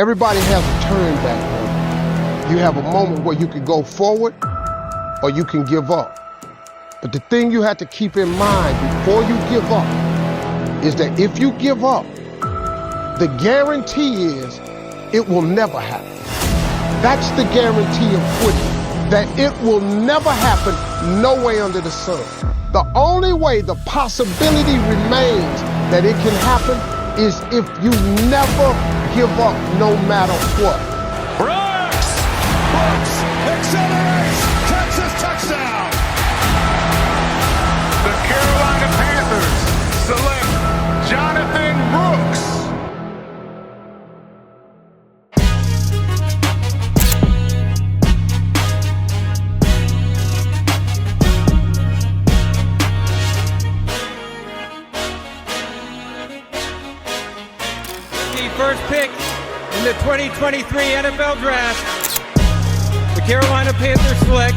Everybody has a turn back point. You have a moment where you can go forward or you can give up. But the thing you have to keep in mind before you give up is that if you give up, the guarantee is it will never happen. That's the guarantee of quitting, that it will never happen no way under the sun. The only way the possibility remains that it can happen is if you never give up no matter what. Brooks accelerates, Texas touchdown. The Carolina Panthers select Jonathon Brooks. First pick in the 2023 NFL Draft, the Carolina Panthers select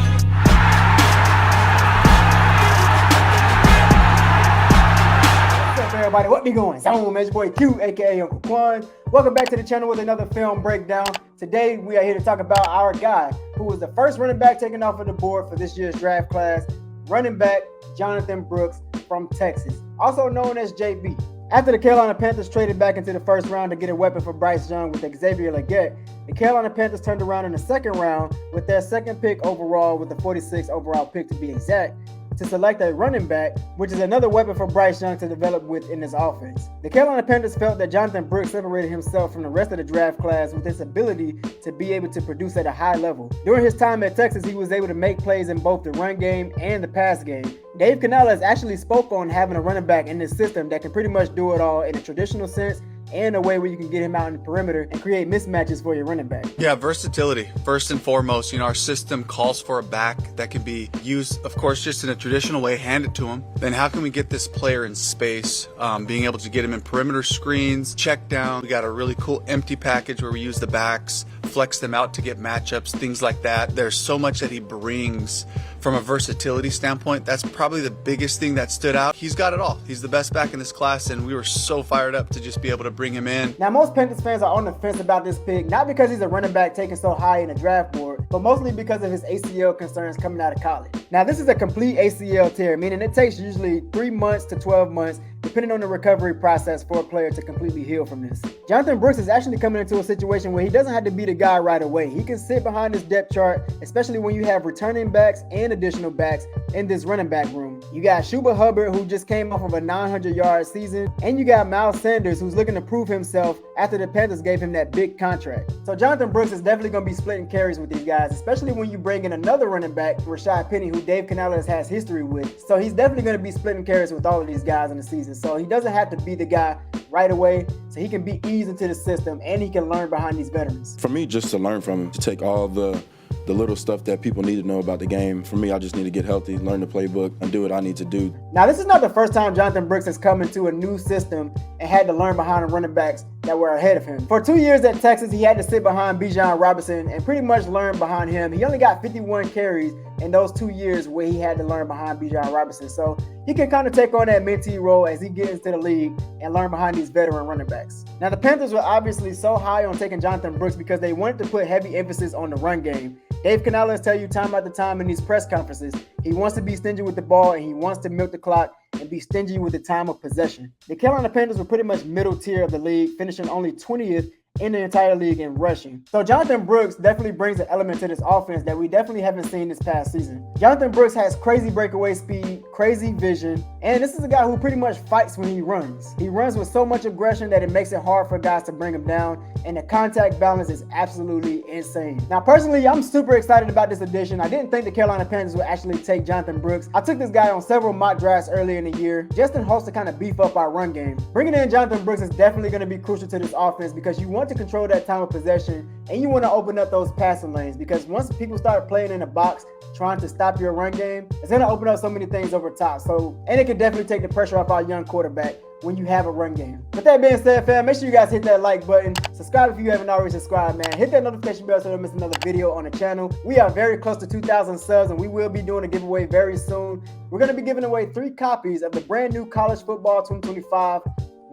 What's up, everybody? What be going? It's your boy Q, aka Uncle Quan. Welcome back to the channel with another film breakdown. Today we are here to talk about our guy who was the first running back taken off of the board for this year's draft class, running back Jonathon Brooks from Texas, also known as JB. After the Carolina Panthers traded back into the first round to get a weapon for Bryce Young with Xavier Legette, the Carolina Panthers turned around in the second round with their second pick overall, with the 46th overall pick to be exact, to select a running back, which is another weapon for Bryce Young to develop with in this offense. The Carolina Panthers felt that Jonathon Brooks separated himself from the rest of the draft class with his ability to be able to produce at a high level. During his time at Texas, he was able to make plays in both the run game and the pass game. Dave Canales actually spoke on having a running back in this system that can pretty much do it all in a traditional sense and a way where you can get him out in the perimeter and create mismatches for your running back. Yeah, versatility. First and foremost, our system calls for a back that can be used, of course, just in a traditional way, hand it to him. Then how can we get this player in space? Being able to get him in perimeter screens, check down. We got a really cool empty package where we use the backs, flex them out to get matchups, things like that. There's so much that he brings from a versatility standpoint. That's probably the biggest thing that stood out. He's got it all. He's the best back in this class, and we were so fired up to just be able to bring him in. Now, most Panthers fans are on the fence about this pick, not because he's a running back taken so high in the draft board, but mostly because of his ACL concerns coming out of college. Now, this is a complete ACL tear, meaning it takes usually 3 months to 12 months, depending on the recovery process for a player to completely heal from this. Jonathon Brooks is actually coming into a situation where he doesn't have to be the guy right away. He can sit behind this depth chart, especially when you have returning backs and additional backs in this running back room. You got Chuba Hubbard, who just came off of a 900-yard season, and you got Miles Sanders, who's looking to prove himself after the Panthers gave him that big contract. So Jonathon Brooks is definitely going to be splitting carries with these guys, especially when you bring in another running back, Rashad Penny, who Dave Canales has history with. So he's definitely going to be splitting carries with all of these guys in the season. So he doesn't have to be the guy right away, so he can be eased into the system and he can learn behind these veterans. For me, just to learn from him, to take all the little stuff that people need to know about the game. For me, I just need to get healthy, learn the playbook, and do what I need to do. Now, this is not the first time Jonathon Brooks has come into a new system and had to learn behind the running backs that were ahead of him. For 2 years at Texas, he had to sit behind Bijan Robinson and pretty much learn behind him. He only got 51 carries in those 2 years where he had to learn behind Bijan Robinson. So he can kind of take on that mentee role as he gets into the league and learn behind these veteran running backs. Now, the Panthers were obviously so high on taking Jonathon Brooks because they wanted to put heavy emphasis on the run game. Dave Canales tell you time after time in these press conferences, he wants to be stingy with the ball and he wants to milk the clock and be stingy with the time of possession. The Carolina Panthers were pretty much middle tier of the league, finishing only 20th in the entire league in rushing. So Jonathon Brooks definitely brings an element to this offense that we definitely haven't seen this past season. Jonathon Brooks has crazy breakaway speed, crazy vision, and this is a guy who pretty much fights when he runs. He runs with so much aggression that it makes it hard for guys to bring him down, and the contact balance is absolutely insane. Now, personally, I'm super excited about this addition. I didn't think the Carolina Panthers would actually take Jonathon Brooks. I took this guy on several mock drafts earlier in the year, just in hopes to kind of beef up our run game. Bringing in Jonathon Brooks is definitely going to be crucial to this offense because you want to control that time of possession and you want to open up those passing lanes, because once people start playing in the box trying to stop your run game, it's going to open up so many things over top. So, and it can definitely take the pressure off our young quarterback when you have a run game. With that being said, fam, make sure you guys hit that like button. Subscribe if you haven't already subscribed, man. Hit that notification bell so you don't miss another video on the channel. We are very close to 2,000 subs, and we will be doing a giveaway very soon. We're going to be giving away 3 copies of the brand new College Football 2025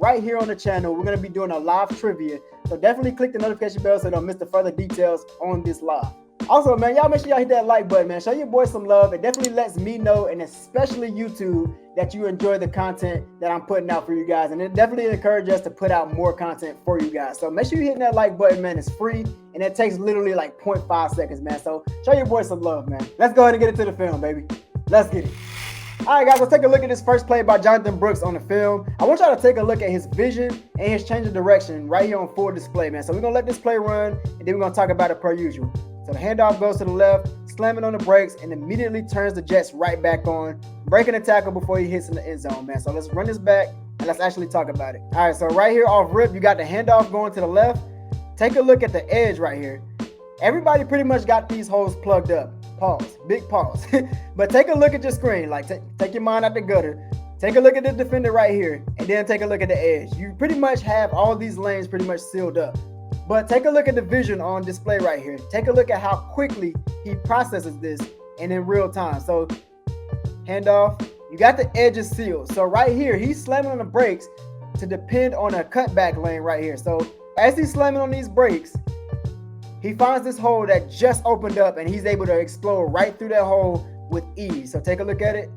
right here on the channel. We're going to be doing a live trivia. So definitely click the notification bell so you don't miss the further details on this live. Also, man, y'all make sure y'all hit that like button, man. Show your boy some love. It definitely lets me know, and especially YouTube, that you enjoy the content that I'm putting out for you guys. And it definitely encourages us to put out more content for you guys. So make sure you hit that like button, man. It's free, and it takes literally like 0.5 seconds, man. So show your boy some love, man. Let's go ahead and get into the film, baby. Let's get it. All right, guys, let's take a look at this first play by Jonathon Brooks on the film. I want y'all to take a look at his vision and his change of direction right here on full display, man. So we're going to let this play run, and then we're going to talk about it per usual. So the handoff goes to the left, slamming on the brakes, and immediately turns the Jets right back on, breaking the tackle before he hits in the end zone, man. So let's run this back, and let's actually talk about it. All right, so right here off rip, you got the handoff going to the left. Take a look at the edge right here. Everybody pretty much got these holes plugged up. Pause, big pause. But take a look at your screen, like take your mind out the gutter. Take a look at the defender right here, and then take a look at the edge. You pretty much have all these lanes pretty much sealed up. But take a look at the vision on display right here. Take a look at how quickly he processes this and in real time. So handoff, you got the edges sealed. So right here, he's slamming on the brakes to depend on a cutback lane right here. So as he's slamming on these brakes, he finds this hole that just opened up, and he's able to explode right through that hole with ease. So take a look at it.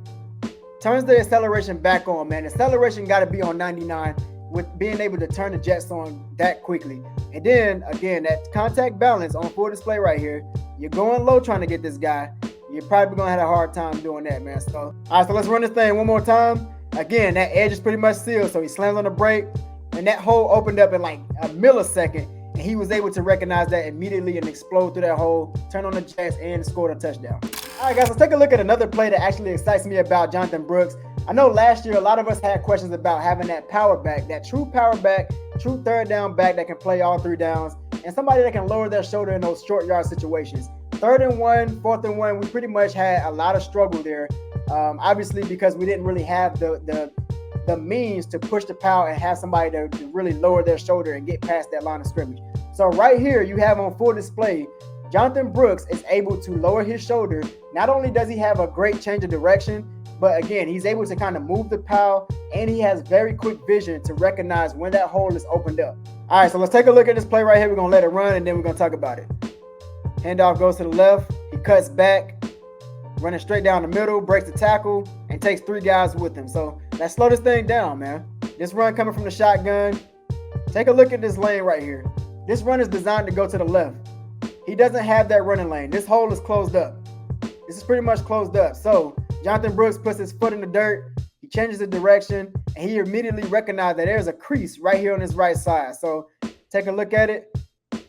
Turns the acceleration back on, man. Acceleration got to be on 99 with being able to turn the Jets on that quickly. And then, again, that contact balance on full display right here. You're going low trying to get this guy. You're probably going to have a hard time doing that, man. So, all right, so let's run this thing one more time. Again, that edge is pretty much sealed. So he slams on the brake, and that hole opened up in like a millisecond. And he was able to recognize that immediately and explode through that hole, turn on the Jets, and scored a touchdown. All right, guys, let's take a look at another play that actually excites me about Jonathon Brooks. I know last year a lot of us had questions about having that power back, that true power back, true third down back that can play all 3 downs, and somebody that can lower their shoulder in those short yard situations. 3rd and 1, 4th and 1, we pretty much had a lot of struggle there, obviously because we didn't really have the means to push the power and have somebody to really lower their shoulder and get past that line of scrimmage. So right here, you have on full display, Jonathon Brooks is able to lower his shoulder. Not only does he have a great change of direction, but again, he's able to kind of move the power, and he has very quick vision to recognize when that hole is opened up. All right, so let's take a look at this play right here. We're going to let it run, and then we're going to talk about it. Handoff goes to the left. He cuts back, running straight down the middle, breaks the tackle, and takes 3 guys with him. So let's slow this thing down, man. This run coming from the shotgun. Take a look at this lane right here. This run is designed to go to the left. He doesn't have that running lane. This hole is closed up. This is pretty much closed up. So Jonathon Brooks puts his foot in the dirt. He changes the direction, and he immediately recognized that there's a crease right here on his right side. So take a look at it.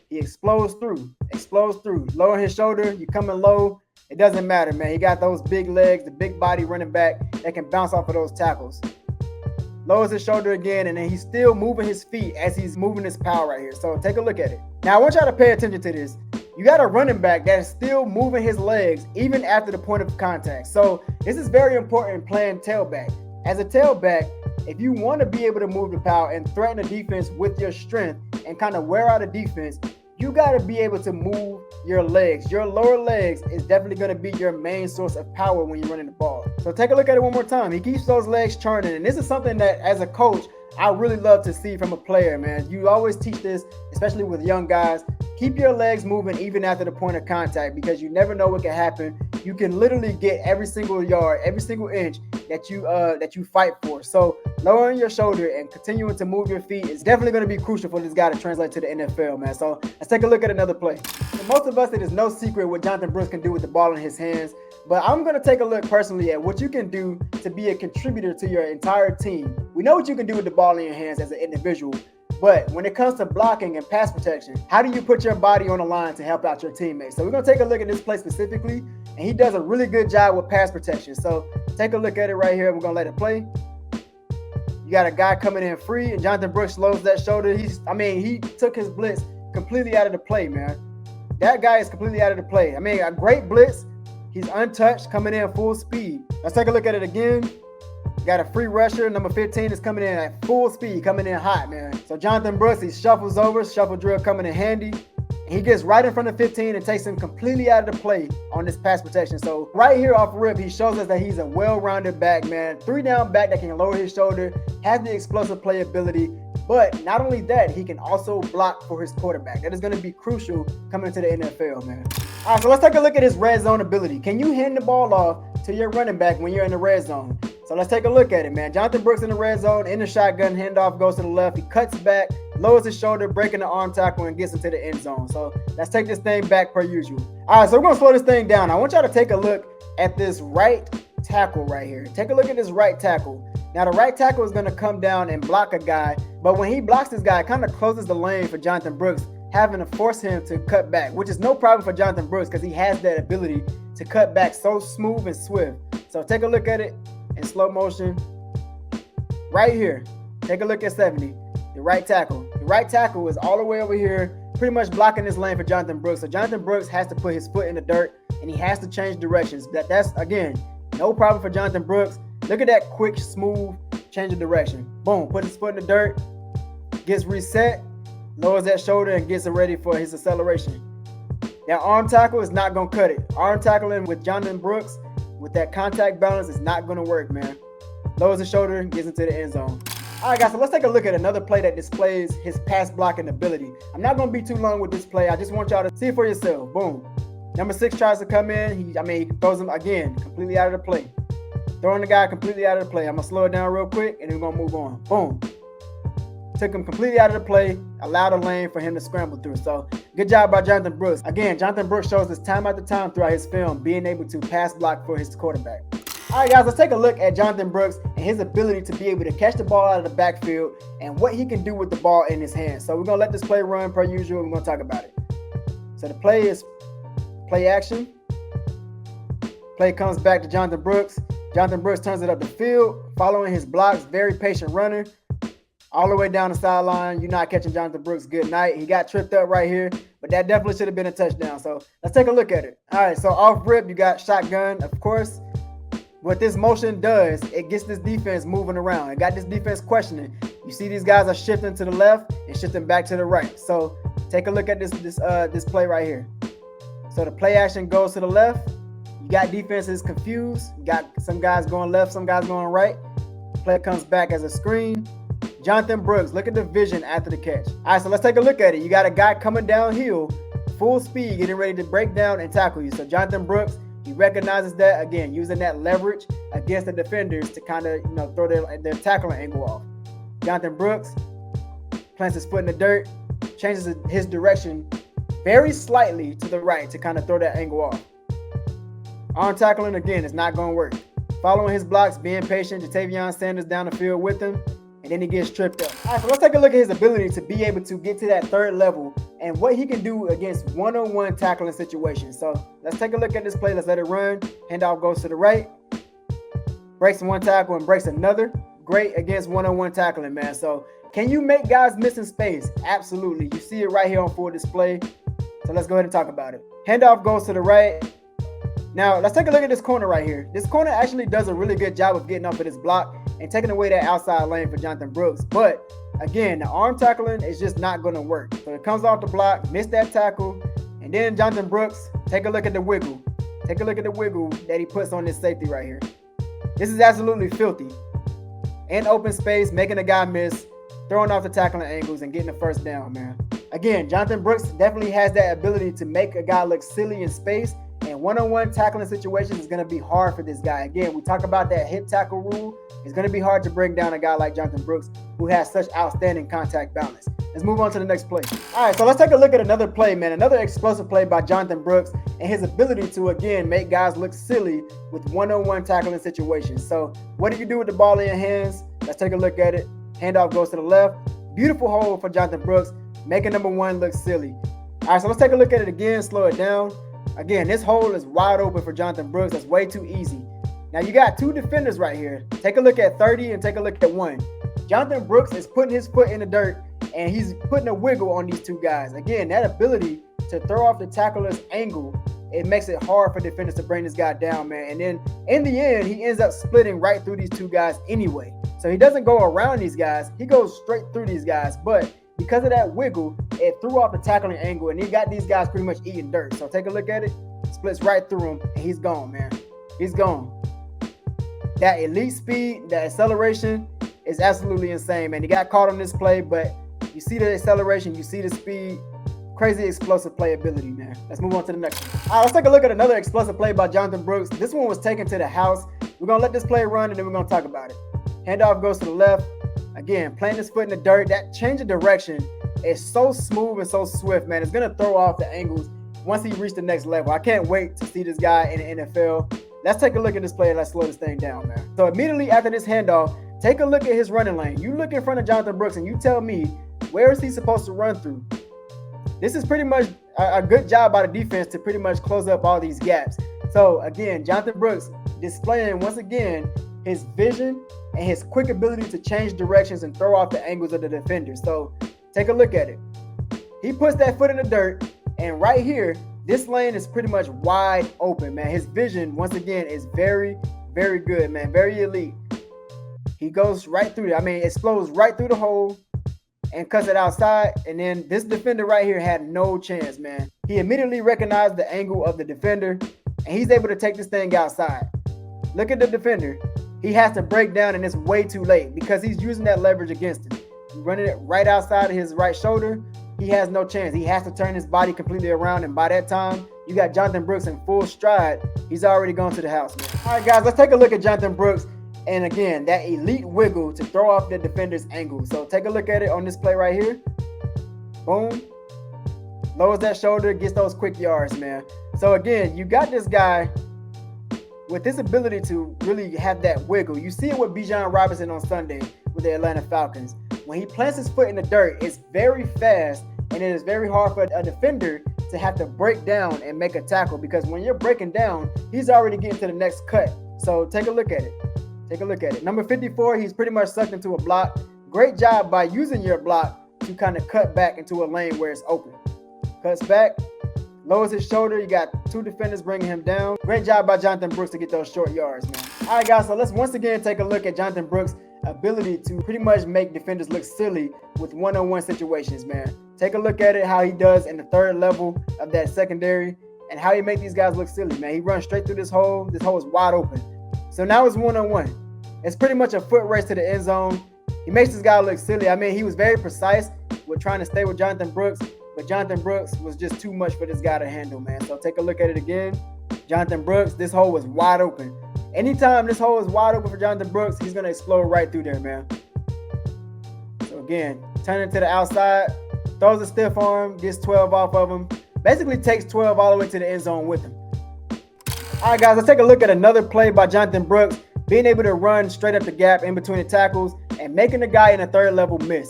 He explodes through, Lower his shoulder, you're coming low. It doesn't matter, man. He got those big legs, the big body running back that can bounce off of those tackles. Lowers his shoulder again, and then he's still moving his feet as he's moving his power right here. So take a look at it. Now, I want y'all to pay attention to this. You got a running back that is still moving his legs even after the point of contact. So this is very important playing tailback. As a tailback, if you want to be able to move the power and threaten the defense with your strength and kind of wear out a defense, you got to be able to move your legs. Your lower legs is definitely going to be your main source of power when you're running the ball. So take a look at it one more time. He keeps those legs churning, and this is something that as a coach, I really love to see from a player, man. You always teach this, especially with young guys. Keep your legs moving even after the point of contact, because you never know what can happen. You can literally get every single yard, every single inch that you fight for. So lowering your shoulder and continuing to move your feet is definitely going to be crucial for this guy to translate to the NFL, man. So let's take a look at another play. For most of us, it is no secret what Jonathon Brooks can do with the ball in his hands. But I'm going to take a look personally at what you can do to be a contributor to your entire team. We know what you can do with the ball in your hands as an individual. But when it comes to blocking and pass protection, how do you put your body on the line to help out your teammates? So we're going to take a look at this play specifically, and he does a really good job with pass protection. So take a look at it right here. We're going to let it play. You got a guy coming in free, and Jonathon Brooks slows that shoulder. He took his blitz completely out of the play, man. That guy is completely out of the play. I mean, a great blitz. He's untouched, coming in full speed. Let's take a look at it again. Got a free rusher. Number 15 is coming in at full speed, coming in hot, man. So Jonathon Brooks, he shuffles over, shuffle drill coming in handy. He gets right in front of 15 and takes him completely out of the play on this pass protection. So right here off rip, he shows us that he's a well-rounded back, man. 3-down back that can lower his shoulder, has the explosive playability. But not only that, he can also block for his quarterback. That is going to be crucial coming into the NFL, man. All right, so let's take a look at his red zone ability. Can you hand the ball off to your running back when you're in the red zone? So let's take a look at it, man. Jonathon Brooks in the red zone, in the shotgun, handoff goes to the left. He cuts back, lowers his shoulder, breaking the arm tackle, and gets into the end zone. So let's take this thing back per usual. All right, so we're going to slow this thing down. I want y'all to take a look at this right tackle right here. Take a look at this right tackle. Now, the right tackle is going to come down and block a guy, but when he blocks this guy, it kind of closes the lane for Jonathon Brooks, having to force him to cut back, which is no problem for Jonathon Brooks because he has that ability to cut back so smooth and swift. So take a look at it in slow motion. Right here, take a look at 70, the right tackle. The right tackle is all the way over here, pretty much blocking this lane for Jonathon Brooks. So Jonathon Brooks has to put his foot in the dirt, and he has to change directions. That's again, no problem for Jonathon Brooks. Look at that quick, smooth change of direction. Boom, put his foot in the dirt, gets reset, lowers that shoulder, and gets ready for his acceleration. Now, arm tackle is not going to cut it. Arm tackling with Jonathon Brooks with that contact balance is not going to work, man. Lowers the shoulder, gets into the end zone. All right, guys, so let's take a look at another play that displays his pass blocking ability. I'm not going to be too long with this play. I just want y'all to see it for yourself. Boom. Number 6 tries to come in. He throws him again, completely out of the play. Throwing the guy completely out of the play. I'm going to slow it down real quick, and then we're going to move on. Boom. Took him completely out of the play, allowed a lane for him to scramble through. So, good job by Jonathon Brooks. Again, Jonathon Brooks shows us time after time throughout his film being able to pass block for his quarterback. All right, guys, let's take a look at Jonathon Brooks and his ability to be able to catch the ball out of the backfield and what he can do with the ball in his hands. So, we're going to let this play run per usual. We're going to talk about it. So, the play is play action. Play comes back to Jonathon Brooks. Jonathon Brooks turns it up the field, following his blocks, very patient runner. All the way down the sideline. You're not catching Jonathon Brooks. Good night. He got tripped up right here, but that definitely should have been a touchdown. So let's take a look at it. All right, so off rip, you got shotgun. Of course, what this motion does, it gets this defense moving around. It got this defense questioning. You see these guys are shifting to the left and shifting back to the right. So take a look at this play right here. So the play action goes to the left. You got defenses confused. You got some guys going left, some guys going right. Play comes back as a screen. Jonathon Brooks, look at the vision after the catch. All right, so let's take a look at it. You got a guy coming downhill, full speed, getting ready to break down and tackle you. So Jonathon Brooks, he recognizes that, again, using that leverage against the defenders to kind of, throw their tackling angle off. Jonathon Brooks plants his foot in the dirt, changes his direction very slightly to the right to kind of throw that angle off. Arm tackling, again, is not going to work. Following his blocks, being patient, Jatavion Sanders down the field with him, and then he gets tripped up. All right, so let's take a look at his ability to be able to get to that third level and what he can do against one-on-one tackling situations. So let's take a look at this play. Let's let it run. Handoff goes to the right. Breaks one tackle and breaks another. Great against one-on-one tackling, man. So can you make guys miss in space? Absolutely. You see it right here on full display. So let's go ahead and talk about it. Handoff goes to the right. Now, let's take a look at this corner right here. This corner actually does a really good job of getting up at this block and taking away that outside lane for Jonathon Brooks. But, again, the arm tackling is just not going to work. So it comes off the block, missed that tackle, and then Jonathon Brooks, take a look at the wiggle. Take a look at the wiggle that he puts on this safety right here. This is absolutely filthy. In open space, making a guy miss, throwing off the tackling angles, and getting the first down, man. Again, Jonathon Brooks definitely has that ability to make a guy look silly in space, and one-on-one tackling situations is going to be hard for this guy. Again, we talk about that hip tackle rule. It's going to be hard to bring down a guy like Jonathon Brooks who has such outstanding contact balance. Let's move on to the next play. All right, so let's take a look at another play, man. Another explosive play by Jonathon Brooks and his ability to, again, make guys look silly with one-on-one tackling situations. So what do you do with the ball in your hands? Let's take a look at it. Handoff goes to the left. Beautiful hold for Jonathon Brooks, making number one look silly. All right, so let's take a look at it again, slow it down. Again, this hole is wide open for Jonathon Brooks. That's way too easy. Now, you got two defenders right here. Take a look at 30 and take a look at 1. Jonathon Brooks is putting his foot in the dirt, and he's putting a wiggle on these two guys. Again, that ability to throw off the tackler's angle, it makes it hard for defenders to bring this guy down, man. And then, in the end, he ends up splitting right through these two guys anyway. So he doesn't go around these guys. He goes straight through these guys, but because of that wiggle, it threw off the tackling angle, and he got these guys pretty much eating dirt. So take a look at it. Splits right through him, and he's gone, man. He's gone. That elite speed, that acceleration is absolutely insane, man. He got caught on this play, but you see the acceleration, you see the speed. Crazy explosive playability, man. Let's move on to the next one. All right, let's take a look at another explosive play by Jonathon Brooks. This one was taken to the house. We're going to let this play run, and then we're going to talk about it. Handoff goes to the left. Again, planting his foot in the dirt. That change of direction is so smooth and so swift, man. It's going to throw off the angles once he reaches the next level. I can't wait to see this guy in the NFL. Let's take a look at this play and let's slow this thing down, man. So immediately after this handoff, take a look at his running lane. You look in front of Jonathon Brooks and you tell me, where is he supposed to run through? This is pretty much a good job by the defense to pretty much close up all these gaps. So again, Jonathon Brooks displaying once again his vision and his quick ability to change directions and throw off the angles of the defender. So take a look at it. He puts that foot in the dirt, and right here, this lane is pretty much wide open, man. His vision, once again, is very, very good, man. Very elite. He goes right through it. I mean, explodes right through the hole and cuts it outside. And then this defender right here had no chance, man. He immediately recognized the angle of the defender, and he's able to take this thing outside. Look at the defender. He has to break down, and it's way too late because he's using that leverage against him. He's running it right outside of his right shoulder. He has no chance. He has to turn his body completely around, and by that time, you got Jonathon Brooks in full stride. He's already gone to the house, man. All right, guys, let's take a look at Jonathon Brooks. And again, that elite wiggle to throw off the defender's angle. So take a look at it on this play right here. Boom. Lowers that shoulder, gets those quick yards, man. So again, you got this guy with this ability to really have that wiggle. You see it with Bijan Robinson on Sunday with the Atlanta Falcons. When he plants his foot in the dirt, it's very fast, and it is very hard for a defender to have to break down and make a tackle, because when you're breaking down, he's already getting to the next cut. So take a look at it. Take a look at it. Number 54, he's pretty much sucked into a block. Great job by using your block to kind of cut back into a lane where it's open. Cuts back, lowers his shoulder. You got two defenders bringing him down. Great job by Jonathon Brooks to get those short yards, man. All right, guys, so let's once again take a look at Jonathon Brooks' ability to pretty much make defenders look silly with one-on-one situations, man. Take a look at it, how he does in the third level of that secondary, and how he make these guys look silly, man. He runs straight through this hole. This hole is wide open. So now it's one-on-one. It's pretty much a foot race to the end zone. He makes this guy look silly. I mean, he was very precise with trying to stay with Jonathon Brooks, but Jonathon Brooks was just too much for this guy to handle, man. So take a look at it again. Jonathon Brooks, this hole was wide open. Anytime this hole is wide open for Jonathon Brooks, he's going to explode right through there, man. So again, turning to the outside, throws a stiff arm, gets 12 off of him. Basically takes 12 all the way to the end zone with him. All right, guys, let's take a look at another play by Jonathon Brooks, being able to run straight up the gap in between the tackles and making the guy in the third level miss.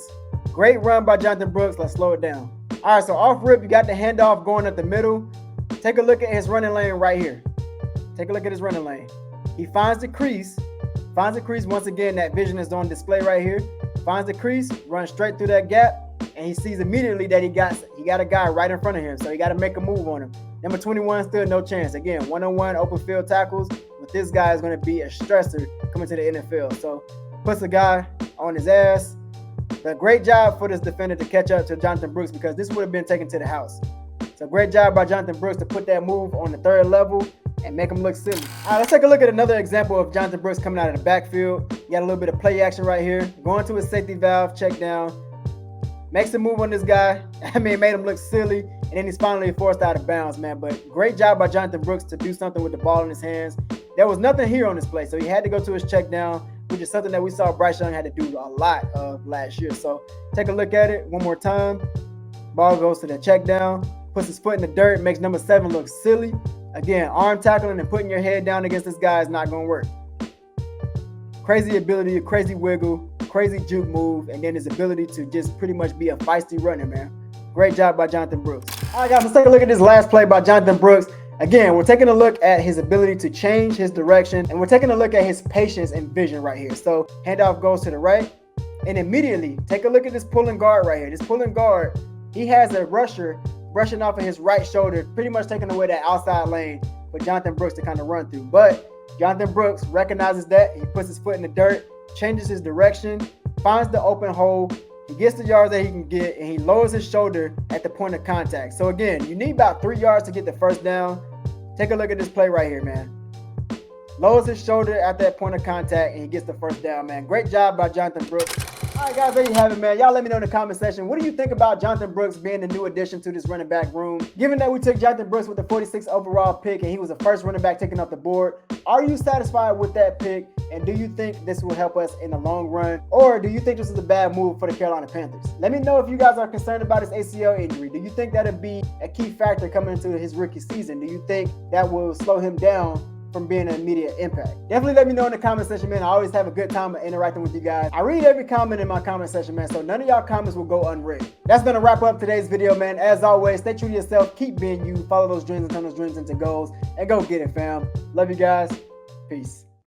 Great run by Jonathon Brooks. Let's slow it down. All right, so off rip, you got the handoff going up the middle. Take a look at his running lane right here. Take a look at his running lane. He finds the crease. Once again, that vision is on display right here. Finds the crease, runs straight through that gap, and he sees immediately that he got a guy right in front of him, so he got to make a move on him. Number 21 still no chance. Again, one-on-one open field tackles, but this guy is going to be a stressor coming to the NFL. So puts a guy on his ass. A great job for this defender to catch up to Jonathon Brooks, because this would have been taken to the house. So great job by Jonathon Brooks to put that move on the third level and make him look silly. All right, let's take a look at another example of Jonathon Brooks coming out of the backfield. You got a little bit of play action right here. Going to his safety valve, check down. Makes a move on this guy. I mean, made him look silly. And then he's finally forced out of bounds, man. But great job by Jonathon Brooks to do something with the ball in his hands. There was nothing here on this play, so he had to go to his check down, which is something that we saw Bryce Young had to do a lot of last year. So take a look at it one more time. Ball goes to the check down, puts his foot in the dirt, makes number 7 look silly. Again, arm tackling and putting your head down against this guy is not going to work. Crazy ability, crazy wiggle, crazy juke move, and then his ability to just pretty much be a feisty runner, man. Great job by Jonathon Brooks. All right, guys, let's take a look at this last play by Jonathon Brooks. Again, we're taking a look at his ability to change his direction, and we're taking a look at his patience and vision right here. So handoff goes to the right, and immediately take a look at this pulling guard right here. This pulling guard, he has a rusher brushing off of his right shoulder, pretty much taking away that outside lane for Jonathon Brooks to kind of run through. But Jonathon Brooks recognizes that. He puts his foot in the dirt, changes his direction, finds the open hole, He gets the yards that he can get, and he lowers his shoulder at the point of contact. So again, you need about 3 yards to get the first down. Take a look at this play right here, man. Lowers his shoulder at that point of contact, and he gets the first down, man. Great job by Jonathon Brooks. All right, guys, there you have it, man. Y'all let me know in the comment section. What do you think about Jonathon Brooks being the new addition to this running back room? Given that we took Jonathon Brooks with the 46th overall pick, and he was the first running back taken off the board, are you satisfied with that pick? And do you think this will help us in the long run? Or do you think this is a bad move for the Carolina Panthers? Let me know if you guys are concerned about his ACL injury. Do you think that'll be a key factor coming into his rookie season? Do you think that will slow him down from being an immediate impact? Definitely let me know in the comment section, man. I always have a good time interacting with you guys. I read every comment in my comment section, man, so none of y'all comments will go unread. That's gonna wrap up today's video, man. As always, stay true to yourself, keep being you, follow those dreams and turn those dreams into goals, and go get it, fam. Love you guys. Peace.